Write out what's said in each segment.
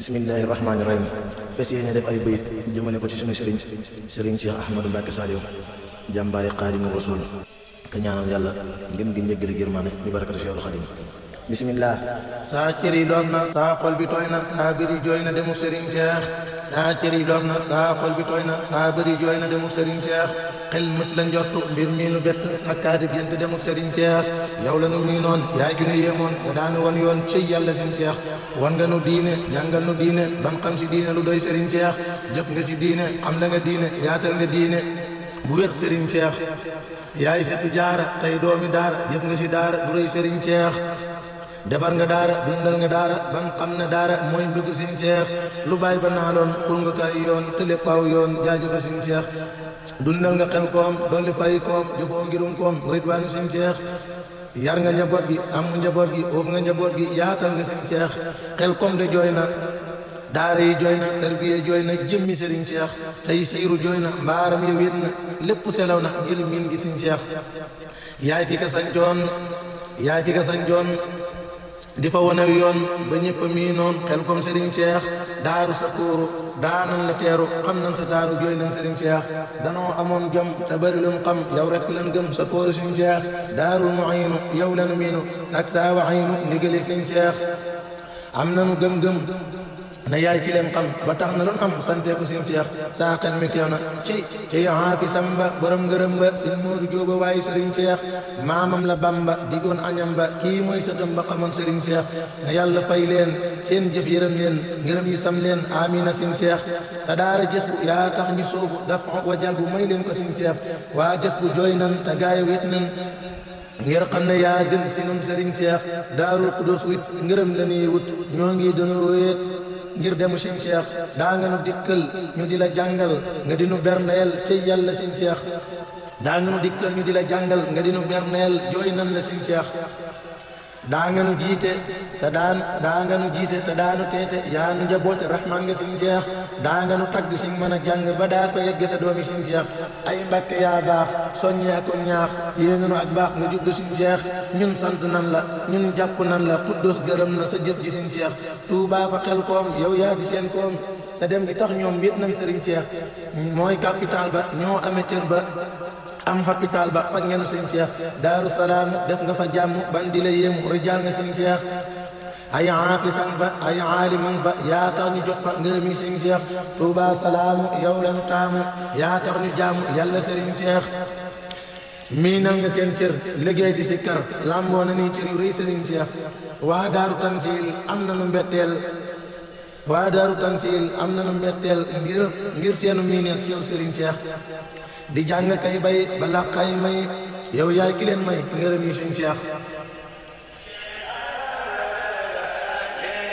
bismillahi rahmaani rahim fas yéene def ay bayit jëmale ko ci sunu sëriñ Cheikh Ahmadou Mbacké Saliou jàmbaari Xaadimu Rasuul ka ñaanal yàlla ngeen gi njëggal girmaane bi barakatu Cheikhul Xadim. bismillah. saa cër yi doog na saa xol bi tooy na saa bëri jooy na demuk sëriñ Cheikh. saa cër yi doog na saa xol bi tooy na saa bëri jooy na demuk sëriñ Cheikh. xel mës la njortu mbir mii nu bett sakkaati gént demuk sëriñ Cheikh. yow la nu nii noon yaay gi nu yéemoon nga daanu wan yoon cëy yàlla sëriñ Cheikh. wan nga nu diine jàngal nu diine ban xam si diine lu doy sëriñ Cheikh. jëf nga si diine xam la nga diine yaatal nga diine bu wér sëriñ Cheikh. yaay sëpp jaara tey doomi daara jëf nga si daara du rëy sëriñ Cheikh. defar nga daara dundal nga daara ban xam ne daara mooy mbëgg sëriñ Cheikh. lu baay ba naaloon ful nga kay yoon tële paaw yoon jaajëfa sëriñ Cheikh. dundal nga xel koom dolli fay koom jëfoo ngirum koom ridwaanu sëriñ Cheikh. yar nga njaboot gi sàmm njaboot gi oof nga njaboot gi yaatal nga sëriñ Cheikh. xel koom de jooy na daara yi jooy na tarbiya jooy na jëmmi sëriñ Cheikh. tey siiru jooy na mbaaram ya wét na lépp selaw na ngir miin gi sëriñ Cheikh. yaay ki ka sañcoon di fa wane yoon ba ñëpp mii noon xel kom sëriñ Cheikh. daaru sa kóoru daanan la teeru xam nan sa taaru jooy nañ sëriñ Cheikh. danoo amoon jom te bari lu mu xam yow rek lan gëm sa kóoru sëriñ Cheikh. daarul mu aynu yow lanu miinu sak saa wa aynu ndigali sëriñ Cheikh. am nanu gëm-gëm na yaay ki leen xam ba tax na lu am sante ko sëriñ Cheikh. saa xel mi teew na ci aafi samba borom ngërëm ba sëriñ Moodu Jóoba waaye sëriñ Cheikh. maamam la Bamba digoon añam ba kii mooy sëtam ba xamoon sëriñ Cheikh. na yàlla fay leen seen jëf yërëm leen ngërëm yi sam leen amina sëriñ Cheikh. sa daara jëf bu yaa tax ñu soobu daf wa jalbu may leen ko sëriñ Cheikh. waa jëf bu jooy nan te gaay wét nan ngir xam ne yaa gën si nun sëriñ Cheikh. daarul Qudus wit ngërëm la ñuy wut ñoo ngi doon wéet ngir demu sëriñ Cheikh. daa nga nu dikkal ñu di la jàngal nga di nu berneel ci yàlla sëriñ Cheikh. daa nga nu dikkal ñu di la jàngal nga di nu berneel jooy nan la sëriñ Cheikh. daa nga nu jiite te daanu teete yaa nu njaboote rahmaan nga sëriñ Cheikh. daa nga nu tagg siñ mën a jàng ba daa ko yegg sa doomi sëriñ Cheikh. ay Mbàkke yaa baax soññee ak ñaax yéen nu ak baax nga jublu sëriñ Cheikh. ñun sant nan la ñun jàpp nan la Xuddoos gërëm na sa jëf ji sëriñ Cheikh. Tuubaa fa xel koom yow yaa di seen koom sa dem gi tax ñoom wét nañ sëriñ Cheikh. mooy capital ba ñoo amee cër ba am hôpital ba faj ngeen sëriñ Cheikh. Daaru Salaam def nga fa jàmm ban di la yéemu rijaal nga sëriñ Cheikh. ay aafisan ba ay aaliman ba yaa tax ñu jox fa ngërëm yi sëriñ Cheikh. Tuuba salaamu yow la nu taamu yaa tax ñu jaamu yàlla sëriñ Cheikh. miinal nga seen cër liggéey di si kar lamboo na nii cër yu rëy sëriñ Cheikh. waa daaru tansil am na nu mbetteel ngir seenu miineel ci yow sëriñ Cheikh. di jàng kay bay ba làqay may yow yaay ki leen may ngërëm yi sëriñ Cheikh.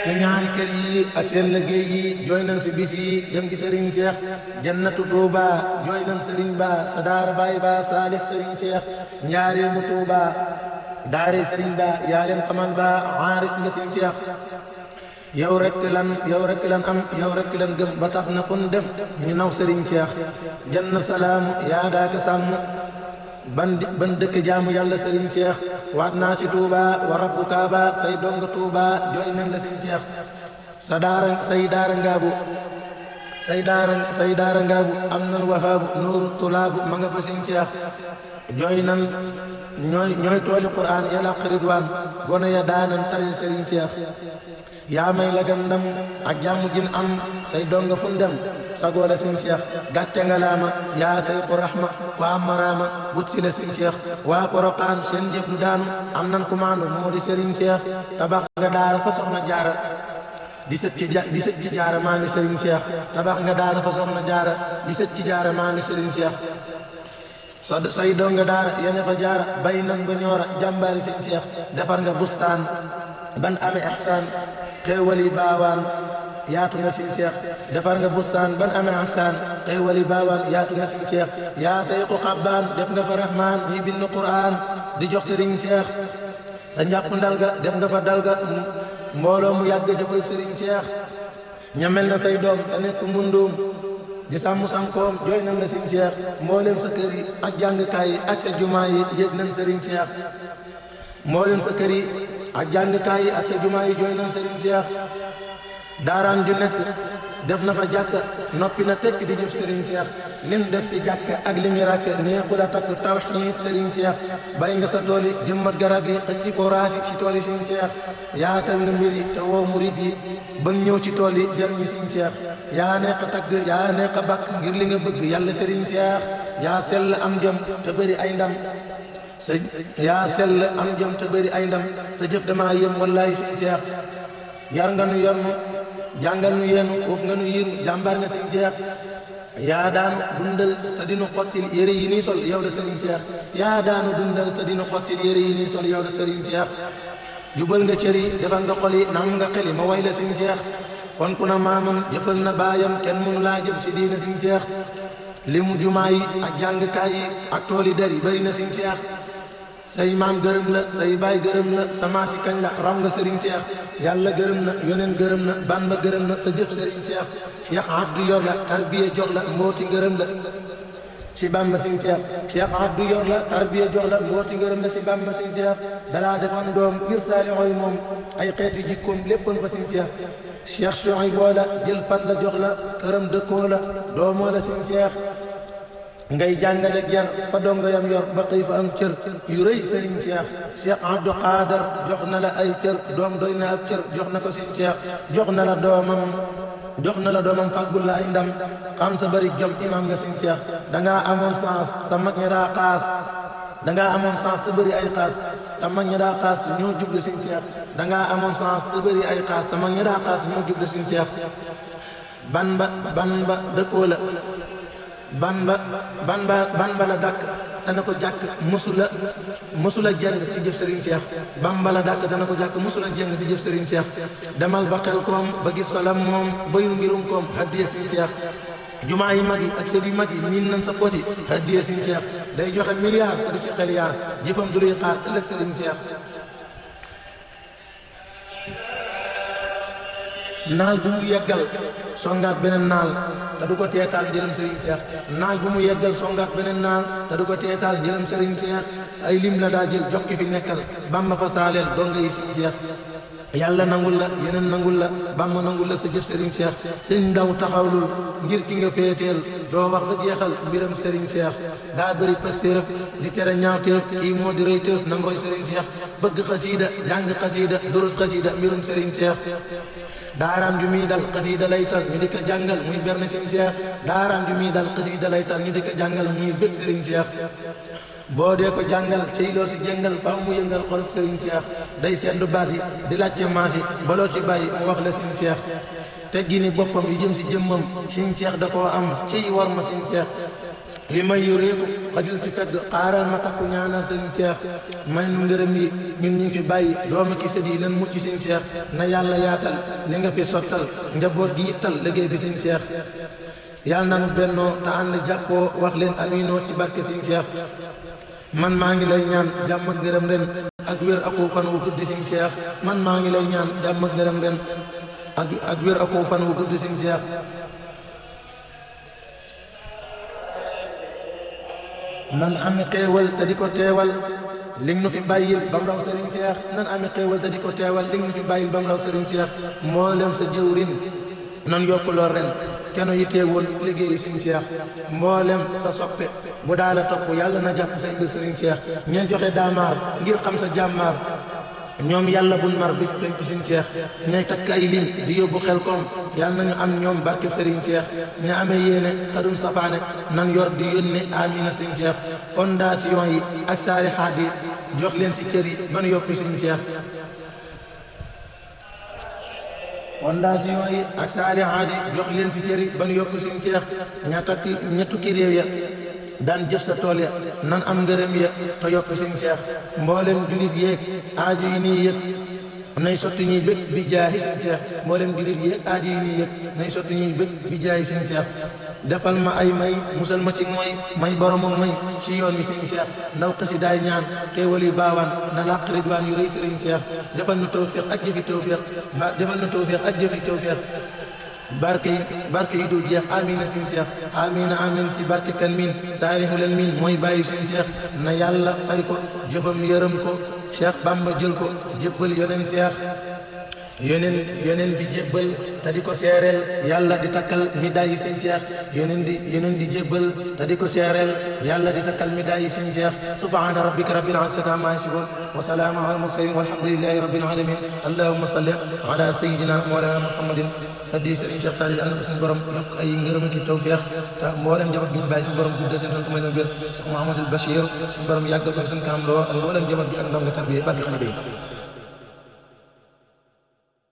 sa ñaari kër yi ak seen liggéey yi jooy nañ si bis yi dem ci sëriñ Cheikh. jannatu Tuuba jooy nañ sëriñ ba sa daara baay ba saalix sëriñ Cheikh. njaareemu Tuuba daare sëriñ ba yaa leen xamal ba aarif nga sëriñ Cheikh. yow rek lan am yow rek lan gëm ba tax na fun dem ñu naw sëriñ Cheikh. janna salaamu yaa daaka sàmm ban dëkk jaamu yàlla sëriñ Cheikh. waat naa si Tuuba wa rabbu Kaaba say dong Tuuba jooy nañ la sëriñ Cheikh. say daara ngaabu am nan wahaabu nuuru tulaabu ma nga fa sëriñ Cheikh. jooy nan ñooy tooli Qur'aan yàlla ridwaan gone ya daanan tari sëriñ Cheikh. yaa may la gandam ak jàmm jin am say donga fu dem sagoo la sëriñ Cheikh. gàcce nga laama yaa say ko rahma ko am maraama but si la sëriñ Cheikh. waa Poroxaan seen jëf du daanu am nan commande moo di sëriñ Cheikh. tabax nga daara fa soxna jaara di sët ci jaara maa ngi sëriñ Cheikh. tabax nga daara fa soxna jaara di sët ci jaara maa ngi sëriñ Cheikh. say donga daara yene fa jaara bay nan ba ñoora jàmbaari sëriñ Cheikh. defar nga bustaan ban amee ihsaan xéewali baawaan yaatu nga sëriñ Cheikh. defar nga bustaan ban amee ihsaan xéewali baawaan yaatu nga sëriñ Cheikh. yaa sayqu xabbaan def nga fa rahmaan ñi bind Qur'aan di jox sëriñ Cheikh. sa njàpp ndalga def nga fa dalga mbooloo mu yàgg jëfal sëriñ Cheikh. ñamel na say doom te nekk mbunduum di sàmm koom jooy nañ la sëriñ Cheikh. mbooleem sa kër yi ak jàngkaay yi ak sa jumaa yi yëg nañ sëriñ Cheikh. mbooleem sa kër yi ak jàngkaay yi ak sa jumaa yi jooy nañ sëriñ Cheikh. daaraam ju nekk def na fa jàkka noppi na tekk di jëf Serigne Cheikh lim def si jàkka ak lim yi rakk neexul a takk tawxiid Serigne Cheikh bay nga sa tool yi jëmbat garab yi xëcc ci forage si tool yi Serigne Cheikh yaatal nga mbir yi te woo murid yi ba ñëw ci tool yi jariñu Serigne Cheikh yaa neex a tagg yaa neex a bakk ngir li nga bëgg yàlla Serigne Cheikh yaa sell am jom te bëri ay ndam sa yaa sell am jom te bëri ay ndam sa jëf damaa yëm wallaay Serigne Cheikh yar nga nu yor nu jàngal nu yeenu foofu nga nu yiru jàmbaar nga Serigne Cheikh yaa daanu dundal te dinu xottil yére yi nii sol yow da Serigne Cheikh yaa daanu dundal te dinu xottil yére yi nii sol yow da Serigne Cheikh jubal nga cër yi defal nga xol yi nam nga xeli ma way la Serigne Cheikh kon ku na maamam jëfal na baayam kenn mënu laa jëm si diina Serigne Cheikh li mu jumaa yi ak jàngkaay yi ak tool yi der yi bëri na Serigne Cheikh say maam gërëm la say baay gërëm la sa maasi kañ la raw nga Serigne Cheikh yàlla gërëm na yoneen gërëm na Bamba gërëm na sa jëf Serigne Cheikh Cheikh Abdou yor la tarbiya jox la mbooti ngërëm la si Bamba Serigne Cheikh Cheikh Abdou yor la tarbiya jox la mbooti ngërëm la si Bamba Serigne Cheikh dalaa defoon doom ngir saalixooy moom ay xeeti jikkoom léppam fa Serigne Cheikh Cheikh Souhaï boo la jël pat la jox la këram dëkkoo la doomoo la Serigne Cheikh ngay jàngale yar fa donga yam yor ba xëy fa am cër yu rëy Serigne Cheikh Cheikh Abdou Khadar jox na la ay cër doom doy na ab cër jox na ko Serigne Cheikh jox na la doomam fàggul la ay ndam xam sa bari jom imam nga Serigne Cheikh dangaa amoon sens sa mag ña daa xaas dangaa amoon sens te bëri ay xaas te mag ña daa xaas ñoo jublu Serigne Cheikh dangaa amoon sens te bëri ay xaas te mag ña daa xaas ñoo jublu Serigne Cheikh ban ba dëkkoo la ban ba la dàkk te na ko jàkk musula jeng si jëf Serigne Cheikh Bamba la dàkk te na ko jàkk musula jeng si jëf Serigne Cheikh demal ba xel koom ba gis fa la moom bayu ngirum koom hadiya Serigne Cheikh jumaa yi mag yi ak sët yu mag yi miin nañ sa posi hadiya Serigne Cheikh day joxe milliard te du ci xel yaar jëfam du luy xaar ëllëg Serigne Cheikh naal bu mu yeggal songaat beneen naal te du ko teetaal njëlam Serigne Cheikh naal bu mu yeggal songaat beneen naal te du ko teetaal njëlam Serigne Cheikh ay lim la daa jël jox ki fi nekkal Bamba fa saaleel donga yi Serigne Cheikh yàlla nangul la yeneen nangul la Bamba nangul la sa jëf Serigne Cheikh sëñ ndaw taxawlul ngir ki nga féeteel doo wax ba jeexal mbiram Serigne Cheikh daa bëri pastéef di tere ñaawteef kii moo di rëy teef nam roy Serigne Cheikh bëgg xasiida jàng xasiida durus xasiida mbirum Serigne Cheikh daaraam ju muy dal xasiida lay tal ñu di ko jàngal muy berne Serigne Cheikh daaraam ju muy dal xasiida lay tal ñu di ko jàngal muy bëgg Serigne Cheikh boo dee ko jàngal cey loo si jàngal faaw mu yëngal xolub Serigne Cheikh day seetlu baas yi di laajte maas yi baloo ci bàyyi mu wax la Serigne Cheikh teggi ni boppam yu jëm si jëmmam Serigne Cheikh da koo am ciy war ma Serigne Cheikh li may yu réeku xajul ci fegg xaaral ma takku ñaanal Serigne Cheikh may nu ngërëm yi ñun ñu fi bàyyi dooma ki sët yi nan mucc Serigne Cheikh na yàlla yaatal li nga fi sottal njaboot gi yittal liggéey bi Serigne Cheikh yàlla nanu bennoo te ànd jàppoo wax leen aminoo ci barke Serigne Cheikh man maa ngi lay ñaan jàmm ak ngërëm ren ak wér akoo fan wu gudd Serigne Cheikh man maa ngi lay ñaan jàmm ak ngërëm ren ak wér akoo fan wu gudd Serigne Cheikh nan ami xéewal te di ko teewal li nu fi bàyyil bam raw Serigne Cheikh nan ami xéewal te di ko teewal li nu fi bàyyil bam raw Serigne Cheikh mboolem sa jëwrin nan yokk lool ren kenn yi teewoon liggéeyi Serigne Cheikh mboolem sa soppe bu daala topp yàlla na jàpp say mbir Serigne Cheikh ñee joxe daamaar ngir xam sa jàmmaar ñoom yàlla bul mar bis penc ci Serigne Cheikh ñay takk ay lim di yóbbu xel koom yàlla nañu am ñoom barkeb Serigne Cheikh ña amee yéene tadum safaane nan yor di yónne amina Serigne Cheikh fondation yi ak saari xaat yi jox leen si cër yi ban yokku Serigne Cheikh fondation yi ak saari xaat yi jox leen si cër yi ban yokku Serigne Cheikh ña tukki réew ya daan jëf sa tool ya nan am ngërëm ya te yokk Serigne Cheikh mboolem jullit yeeg aaju yi nii yëg nay sotti ñuy bëgg bi jaayi Serigne Cheikh mboolem jullit yeeg aaju yi nii yëg nay sotti ñuy bëgg bi jaayi Serigne Cheikh defal ma ay may musal ma ci mooy may boromam may ci yoon wi Serigne Cheikh ndaw xasidaay ñaan xéewal yu baawaan na làq ridwaan yu rëy Serigne Cheikh defal nu tawfiq ak jëfi tawfiq defal nu tawfiq ak jëfi tawfiq barke yi du jeex amina Serigne Cheikh amina amin ci barke kan min saarihul min mooy bàyyi Serigne Cheikh na yàlla fay ko jëfam yërëm ko Cheikh Bamba jël ko jébbal yoneen Cheikh yoneen bi jébbal te di ko seereel yàlla di takkal midaay yi sëñ Cheikh yoneen di jébbal te di ko seereel yàlla di takkal midaay yi sëñ Cheikh subhaana rabbika rabbil izzati ammaa yasifuun wa salaamun alal mursaliin walhamdulillaahi rabbil aalamiin allahumma salli ala sayyidina mawlaana muhammadin addi sëriñ Cheikh Saliou yàlla na ko suñu borom yokk ay ngërëm ak tawfeex te mboolem njaboot bi ñu bàyyi suñu borom guddal seen fan ko may na wér Cheikh Mouhamadul Bachir suñu borom yàggal ko suñu kanam loo ak mboolem njaboot bi ak ndonga tarbiya barke xale bi